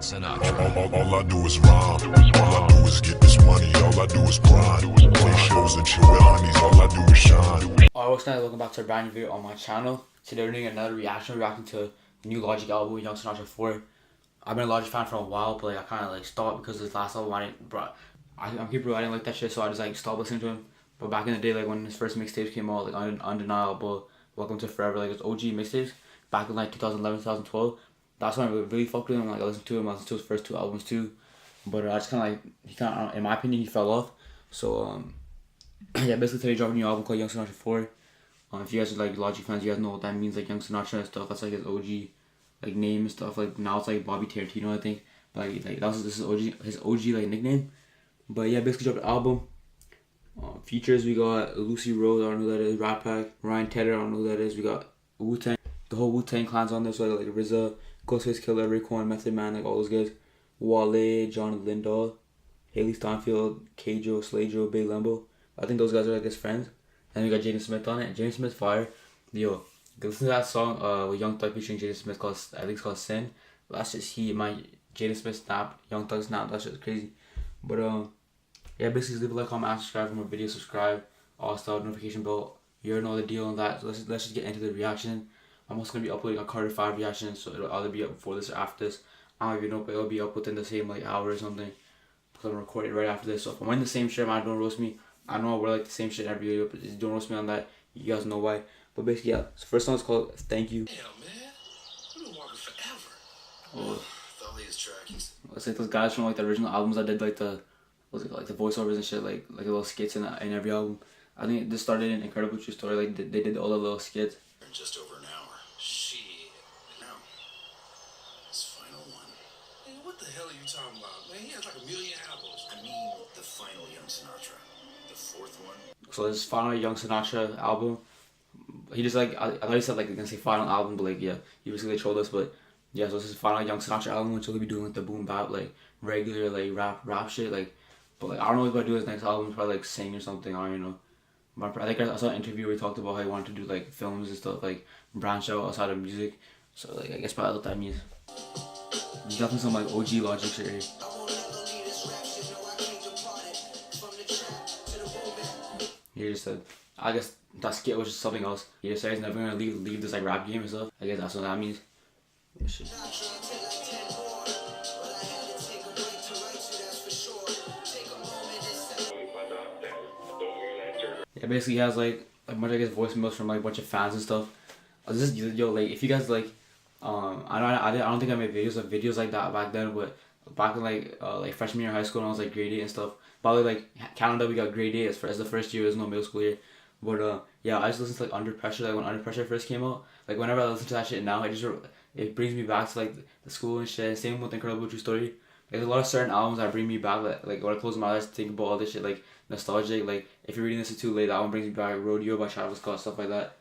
Sinatra. All I do is rhyme. All I do is get this money. All I do is grind. Play shows and chill with honeys. All I do is shine. Alright, what's up? Welcome back to a brand new video on my channel. Today we're doing another reacting to the new Logic album, Young Sinatra 4. I've been a Logic fan for a while, but like, I kind of stopped because his last album I didn't like that shit, so I just stopped listening to him. But back in the day, like when his first mixtapes came out, like Undeniable, Welcome to Forever, like his OG mixtapes back in like 2011, 2012. That's when I really fucked with him. Like I listened to his first two albums too, but I just in my opinion, he fell off. So yeah, basically today he dropped a new album called Young Sinatra 4. If you guys are like Logic fans, you guys know what that means, like Young Sinatra and stuff. That's like his OG like name and stuff. Like now it's like Bobby Tarantino, I think. But like this is his OG like nickname. But yeah, basically dropped an album. Features, we got Lucy Rose, I don't know who that is. Rat Pack, Ryan Tedder, I don't know who that is. We got Wu-Tang, the whole Wu-Tang clan's on this. So like RZA, Ghostface Killer, Raekwon, Method Man, like all those guys. Wale, John Lindahl, Haley Steinfeld, K-Joe, Slay-Joe, Big Lembo. I think those guys are like his friends. And we got Jaden Smith on it. Jaden Smith fire. Yo, listen to that song with Young Thug featuring Jaden Smith called, I think it's called Sin. That's just my Jaden Smith snap, Young Thug snap. That shit's crazy. But yeah, basically leave a like, comment, and subscribe for more videos. Subscribe, all stuff, notification bell. You already know the deal on that. So let's just get into the reaction. I'm also gonna be uploading a Carter 5 reaction, so it'll either be up before this or after this. I don't even know, but it'll be up within the same like hour or something, because I'm recording right after this. So if I'm wearing the same shirt, man, don't roast me. I know I wear like the same shit every video, but just don't roast me on that. You guys know why. But basically, yeah. So first song is called Thank You. Damn, man. We've been walking forever. Oh. With all these trackies. It's like those guys from like the original albums that did like the the voiceovers and shit, like little skits in every album. I think this started in Incredible True Story. Like they did all the little skits. In just over an hour. Shit. Now, this final one. Man, what the hell are you talking about, man? He has like a million albums. I mean, the final Young Sinatra. The fourth one. So this final Young Sinatra album. He just like I thought he said like gonna say final album, but like yeah, he basically trolled us. But yeah, so this is final Young Sinatra album, which he'll be doing like the boom bap, like regular like rap shit, like. But like I don't know what he's gonna do his next album. Probably like sing or something. I don't even know. But I think I saw an interview where he talked about how he wanted to do like films and stuff, like branch out outside of music. So like I guess probably what that means. There's definitely some like OG Logic shit here. He just said, I guess that skit was just something else. He just said he's never gonna leave this like rap game and stuff. I guess that's what that means. Shit. Yeah, basically he has like a bunch of his voicemails from like a bunch of fans and stuff. This is, yo, like if you guys like I don't think I made videos like that back then, but back in like freshman year of high school when I was like grade 8 and stuff. Probably like Canada we got grade 8 as the first year, there's no middle school year. But yeah, I just listened to like Under Pressure, like when Under Pressure first came out. Like whenever I listen to that shit now, it brings me back to like the school and shit. Same with Incredible True Story. Like, there's a lot of certain albums that bring me back. Like when I close my eyes, think about all this shit, like nostalgic. Like if you're reading this too late, that one brings me back. Rodeo by Travis Scott, stuff like that.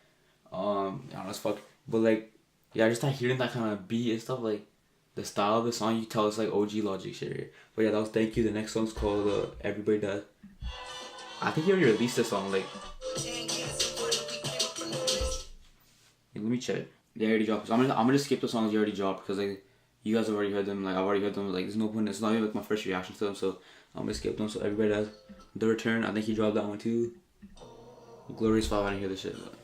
I don't know, as fuck. But like, yeah, just hearing that kind of beat and stuff, like the style of the song, you tell it's like OG Logic shit here. But yeah, that was Thank You. The next song's called Everybody Does. I think he already released this song. Like, let me check. They already dropped. So I'm gonna just skip the songs you already dropped because like you guys have already heard them. Like I've already heard them. Like there's no point. It's not even like my first reaction to them. So I'm gonna skip them. So Everybody Does. The Return. I think he dropped that one too. Glorious 5. I didn't hear this shit. But.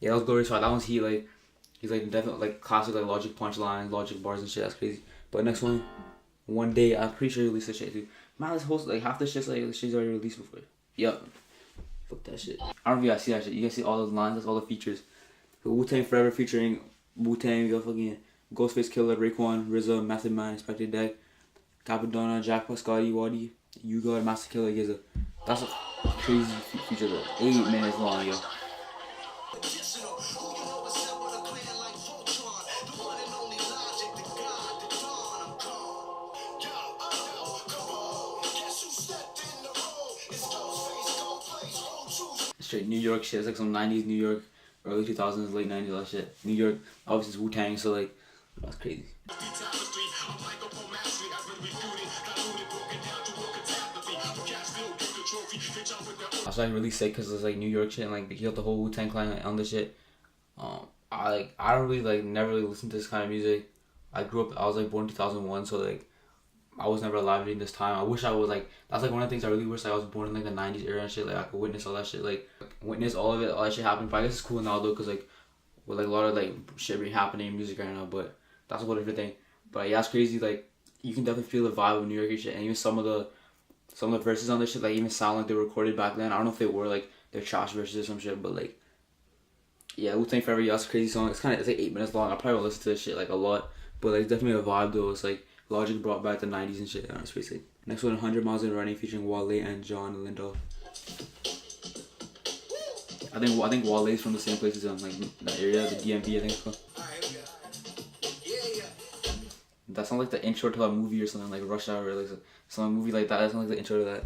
Yeah, that was Glorious 5. That one's he's like definitely like classic like Logic punchlines, Logic bars and shit. That's crazy. But next one, One Day. I'm pretty sure he released this shit too. Man, this whole like half the shit's like the shit's already released before. Yup. Fuck that shit. I don't know if you guys see that shit. You guys see all those lines. That's all the features. So Wu-Tang Forever featuring Wu-Tang. We got fucking Ghostface Killer, Raekwon, RZA, Method Man, Inspector Deck, Capadonna, Jack Scotty, Waddy, You Got Master Killer, Giza. That's a crazy feature though. 8 minutes long, yo. Straight New York shit. It's like some 90s New York, early 2000s, late 90s, all that shit. New York, obviously it's Wu-Tang, so like, that's crazy. I was like really sick because it's like New York shit and like they killed the whole Wu-Tang Clan like, on this shit. I don't really like never really listen to this kind of music. I was like born in 2001, so like I was never alive during this time. I wish I was like, that's like one of the things I really wish I was born in like the 90s era and shit, like I could witness all that shit, like witness all of it, all that shit happen. But I guess it's cool now though, cause like with like a lot of like shit be happening in music right now, but that's a whole different thing. But yeah, it's crazy, like you can definitely feel the vibe of New York and shit, and even some of the verses on this shit like even sound like they were recorded back then. I don't know if they were like they're trash verses or some shit, but like yeah, Wu-Tang Forever, yeah, it's a crazy song. It's like 8 minutes long. I probably won't listen to this shit like a lot, but like it's definitely a vibe though. It's like Logic brought back the 90s and shit. It's pretty sick. Next one, 100 Miles in Running featuring Wale and John Lindell. I think Wale's from the same place as like that area, the DMV, I think it's called. That sounds like the intro to a movie or something like Rush Hour, or like some movie like that. That sounds like the intro to that.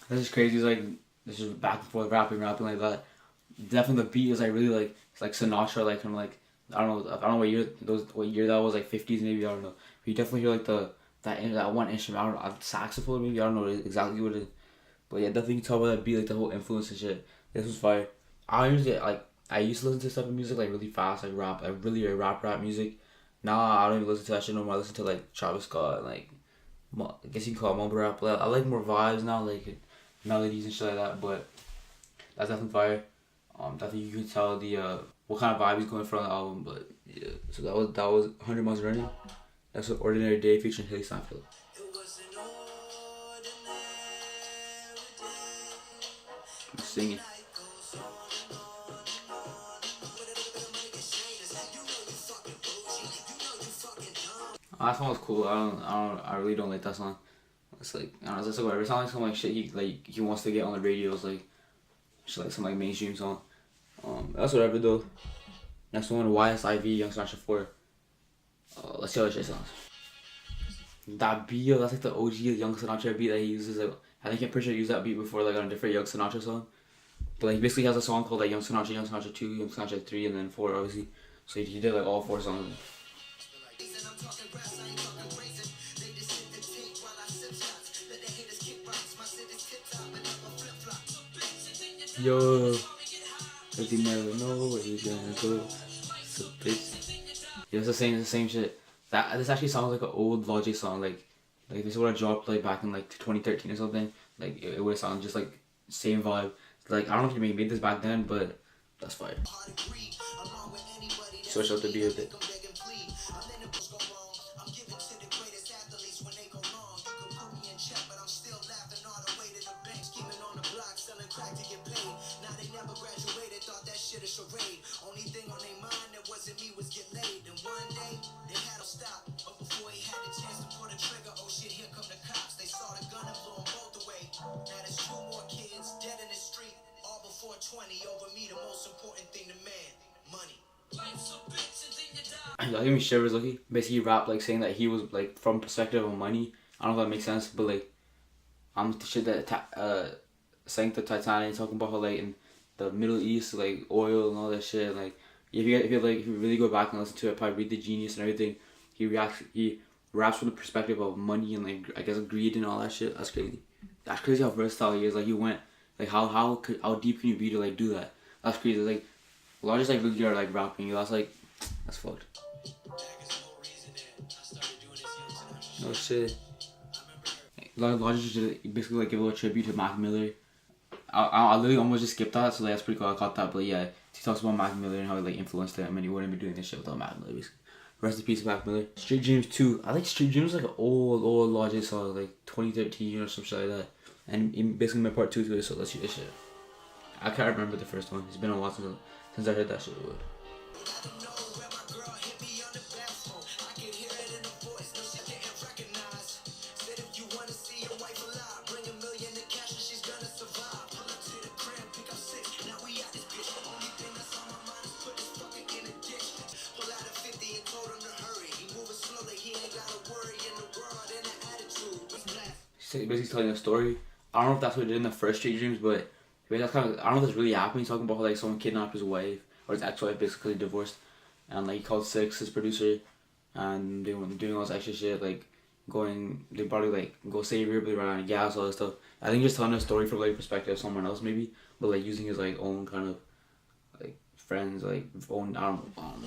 This is crazy. It's like this is back and forth rapping like that. Definitely the beat is like really like it's like Sinatra, like from like I don't know what year that was, like 50s maybe, I don't know. But you definitely hear like that one instrument, I don't know, saxophone maybe, I don't know exactly what it is. But yeah, definitely you can tell by that beat, like the whole influence and shit. This was fire. I used to listen to this type of music like really fast, like rap, like really rap music. Now I don't even listen to that shit no more. I listen to like Travis Scott and like I guess you can call it mumble rap. But I like more vibes now, like melodies and shit like that. But that's definitely fire. Definitely you can tell the what kind of vibe he's going for on the album. But yeah, so that was 100 Miles Running. That's an Ordinary Day featuring Haley Steinfeld. I'm singing. That song was cool. I really don't like that song. It's like I don't know. It's like whatever. It sounds like some like shit he wants to get on the radio. It's like shit like some like mainstream song. That's whatever though. Next one, YSIV, Young Sinatra 4. Let's see how this shit sounds. That beat, that's like the OG Young Sinatra beat that he uses. Like I think I'm pretty sure he used that beat before like on a different Young Sinatra song. But like he basically has a song called like Young Sinatra 2, Young Sinatra 3, and then 4 obviously. So he did like all 4 songs. Yo, if you never know where you're gonna go, so bitch. Yeah, it's the same shit. This actually sounds like an old Logic song. Like if this would have dropped like back in like 2013 or something, like it would have sounded just like same vibe. Like I don't know if you made this back then, but that's fire. Switch up the beat a bit. That gave me shivers. Like he basically rap like saying that he was like from perspective of money. I don't know if that makes sense, but like the shit that sank the Titanic, talking about how like in the Middle East like oil and all that shit. Like if you really go back and listen to it, probably read the Genius and everything. He raps from the perspective of money and like I guess greed and all that shit. That's crazy. That's crazy how versatile he is. Like he went like how deep can you be to like do that? That's crazy. Like a lot of just like really are like rapping. That's fucked. No shit. Logic just basically like give a little tribute to Mac Miller. I literally almost just skipped that, so like, that's pretty cool. I caught that, but yeah, he talks about Mac Miller and how he like influenced him, and he wouldn't be doing this shit without Mac Miller. Basically. Rest in peace, Mac Miller. Street Dreams 2. I think Street Dreams is like an old Logic song, like 2013 or some shit like that. And he basically made part 2 to it, so let's see this shit. I can't remember the first one. It's been a while since I heard that shit. Basically telling a story. I don't know if that's what he did in the first Street Dreams, but that's kind of, I don't know if that's really happening. He's talking about how like someone kidnapped his wife or his ex-wife, basically divorced, and like he called Six, his producer, and they were doing all this extra shit, like they probably like go save everybody around and gas all this stuff. I think just telling a story from like perspective of someone else maybe, but like using his like own kind of like friends, like own I don't know.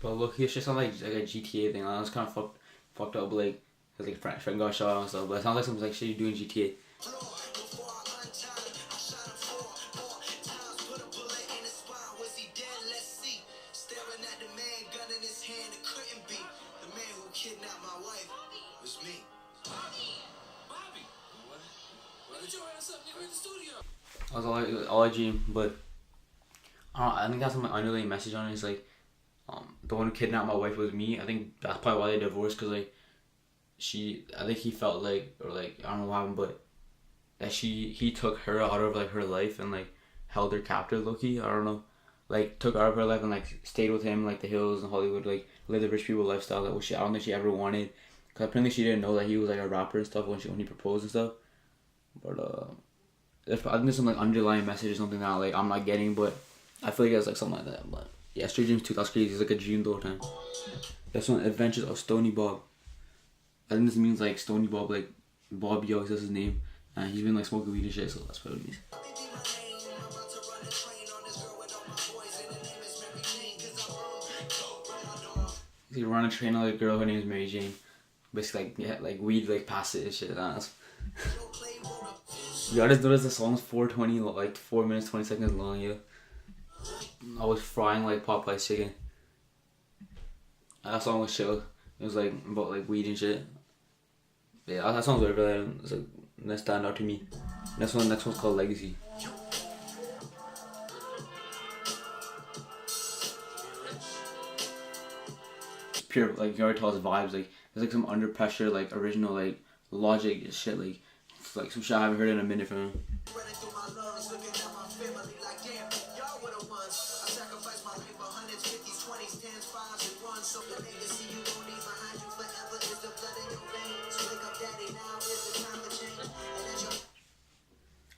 But look, it's just sounds like a GTA thing. Like, it's kind of fucked up. But, like his like friend got shot and stuff. But it sounds like something like shit you do in GTA. That was all I dream, but I think that's my underlying message on it is like, the one who kidnapped my wife was me. I think that's probably why they divorced, cause like, I think he felt like, or like I don't know what happened, but that he took her out of like her life and like held her captive, low-key. I don't know, like took her out of her life and like stayed with him like the hills in Hollywood, like lived the rich people lifestyle that I don't think she ever wanted. Cause apparently she didn't know that he was like a rapper and stuff when he proposed and stuff. But I think there's some like underlying message or something that like I'm not getting, but I feel like it's like something like that. But yeah, Street Dreams 2, that's crazy. It's like a dream the whole time. This one, Adventures of Stony Bob. I think this means like Stony Bob, like Bob Yogs, that's his name, and he's been like smoking weed and shit, so that's what it means. He run a train on a girl, her name is Mary Jane. Basically, like, yeah, like weed, like past it and shit. That's you just notice the song's 4:20, like 4 minutes 20 seconds long. Yeah, I was frying like Popeye's chicken. And that song was chill. It was like about like weed and shit. Yeah, that song's whatever. It's like that stand out to me. Next one's called Legacy. It's pure, like you already tell us vibes. Like there's like some under pressure, like original, like logic and shit. Like it's like some shit I haven't heard in a minute from him.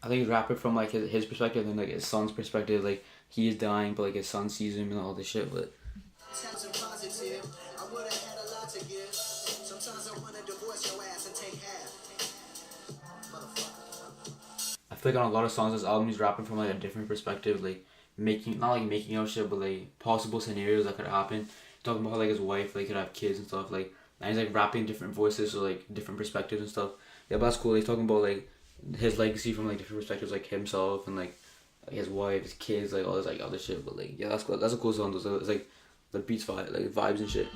I think he's rapping from like his perspective and like his son's perspective. Like he is dying, but like his son sees him and all this shit. But I feel like on a lot of songs, this album he's rapping from like a different perspective, like not like making out shit, but like possible scenarios that could happen. Talking about how like his wife like could have kids and stuff, like and he's like rapping different voices or like different perspectives and stuff. Yeah, but that's cool. He's talking about like his legacy from like different perspectives, like himself and like his wife, his kids, like all this like other shit. But like yeah, that's cool. That's a cool song. It's like the beats vibe, like vibes and shit.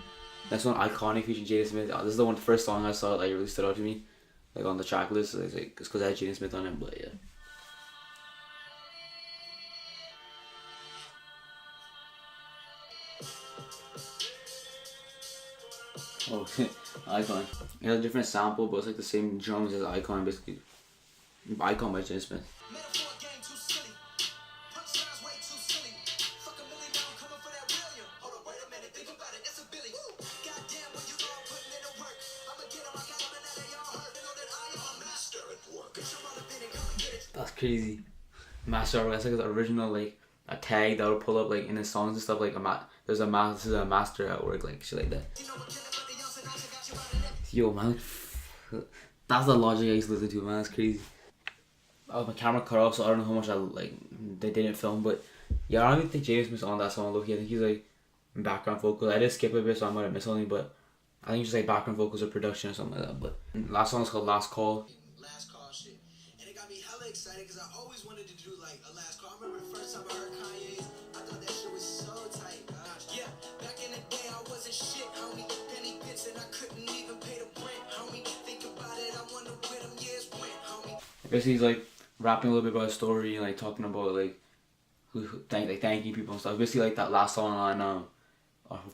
That's one Iconic featuring Jaden Smith. This is the first song I saw that like really stood out to me, like on the track list. So it's because I had Jaden Smith on it, but yeah. Oh, Icon. It has a different sample, but it's like the same drums as Icon, basically. Icon by Jaden Smith. That's crazy. Master, that's like his original like a tag that would pull up like in his songs and stuff. Like this is a master at work, like shit like that. Yo man, that's the logic I used to listen to, man. That's crazy. My camera cut off, so I don't know how much they didn't film, but yeah, I don't even think James Smith's on that song. Look, I think he's like in background vocals. I did skip a bit, so I might have missed something, but I think it's just like background vocals or production or something like that. But last song is called Last Call. Last Call shit, and it got me hella excited because I always wanted to do like a last call. I remember the first time I heard Kanye's, I thought that shit was so tight. Yeah, back in the day I wasn't shit, homie. Penny bits and I couldn't even pay the rent, homie. Think about it, I wonder where them years went, homie. Basically, he's like rapping a little bit about his story and like talking about like thanking people and stuff. Basically, like that last song on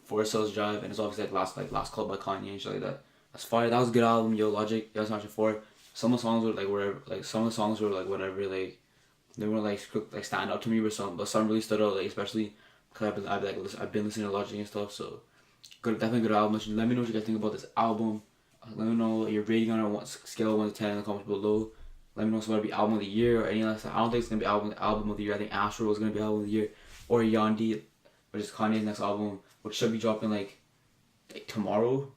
Forest Hills Drive, and it's obviously like last call by Kanye and shit like that. That's fire. That was a good album. Yo, Logic. Yo, Sinatra 4. Some of the songs were like whatever. Like some of the songs were like whatever. Like they weren't like stand out to me, but some really stood out. Like especially because I've been listening to Logic and stuff. So good, definitely good album. Let me know what you guys think about this album. Let me know your rating on a scale of 1 to 10 in the comments below. Let me know if it's going to be album of the year or any other stuff. I don't think it's going to be album of the year. I think Astro is going to be album of the year, or Yandi, which is Kanye's next album, which should be dropping like tomorrow,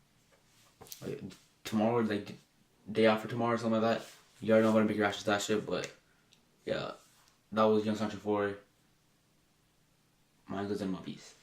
like day after tomorrow or something like that. You already know I'm going to make reactions to that shit, but yeah, that was Young Sinatra 4. My goods and my peace.